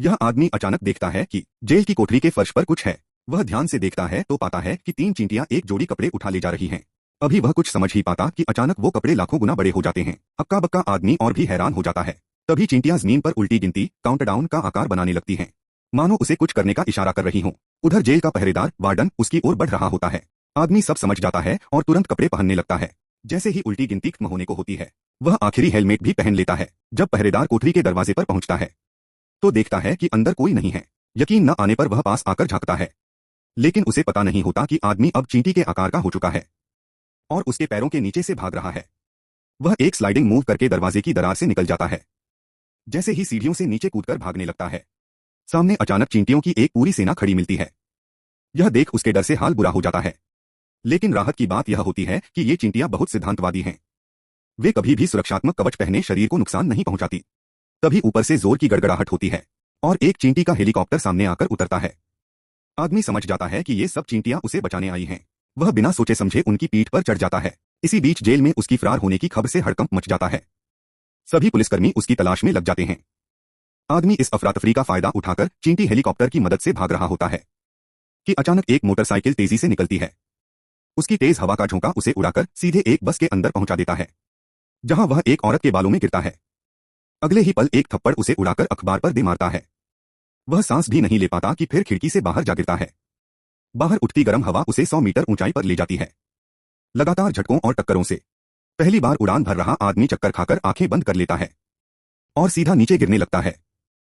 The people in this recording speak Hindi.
यह आदमी अचानक देखता है कि जेल की कोठरी के फर्श पर कुछ है। वह ध्यान से देखता है तो पाता है कि 3 चींटियां एक जोड़ी कपड़े उठा ले जा रही हैं। अभी वह कुछ समझ ही पाता कि अचानक वो कपड़े लाखों गुना बड़े हो जाते हैं। हक्का बक्का आदमी और भी हैरान हो जाता है। तभी चींटियां जमीन पर उल्टी गिनती काउंटडाउन का आकार बनाने लगती हैं, मानो उसे कुछ करने का इशारा कर रही हों। उधर जेल का पहरेदार वार्डन उसकी ओर बढ़ रहा होता है। आदमी सब समझ जाता है और तुरंत कपड़े पहनने लगता है। जैसे ही उल्टी गिनती खत्म होने को होती है, वह आखिरी हेलमेट भी पहन लेता है। जब पहरेदार कोठरी के दरवाजे पर पहुंचता है तो देखता है कि अंदर कोई नहीं है। यकीन न आने पर वह पास आकर झांकता है, लेकिन उसे पता नहीं होता कि आदमी अब चींटी के आकार का हो चुका है और उसके पैरों के नीचे से भाग रहा है। वह एक स्लाइडिंग मूव करके दरवाजे की दरार से निकल जाता है। जैसे ही सीढ़ियों से नीचे कूदकर भागने लगता है, सामने अचानक चींटियों की एक पूरी सेना खड़ी मिलती है। यह देख उसके डर से हाल बुरा हो जाता है। लेकिन राहत की बात यह होती है कि ये चींटियां बहुत सिद्धांतवादी हैं। वे कभी भी सुरक्षात्मक कवच पहने शरीर को नुकसान नहीं पहुंचाती। तभी ऊपर से जोर की गड़गड़ाहट होती है और एक चींटी का हेलीकॉप्टर सामने आकर उतरता है। आदमी समझ जाता है कि ये सब चींटियां उसे बचाने आई हैं। वह बिना सोचे समझे उनकी पीठ पर चढ़ जाता है। इसी बीच जेल में उसकी फरार होने की खबर से हड़कंप मच जाता है। सभी पुलिसकर्मी उसकी तलाश में लग जाते हैं। आदमी इस अफरा-तफरी का फायदा उठाकर चींटी हेलीकॉप्टर की मदद से भाग रहा होता है कि अचानक एक मोटरसाइकिल तेजी से निकलती है। उसकी तेज हवा का झोंका उसे उड़ाकर सीधे एक बस के अंदर पहुंचा देता है, जहां वह एक औरत के बालों में गिरता है। अगले ही पल एक थप्पड़ उसे उड़ाकर अखबार पर दे मारता है। वह सांस भी नहीं ले पाता कि फिर खिड़की से बाहर जा गिरता है। बाहर उठती गर्म हवा उसे 100 मीटर ऊंचाई पर ले जाती है। लगातार झटकों और टक्करों से पहली बार उड़ान भर रहा आदमी चक्कर खाकर आंखें बंद कर लेता है और सीधा नीचे गिरने लगता है।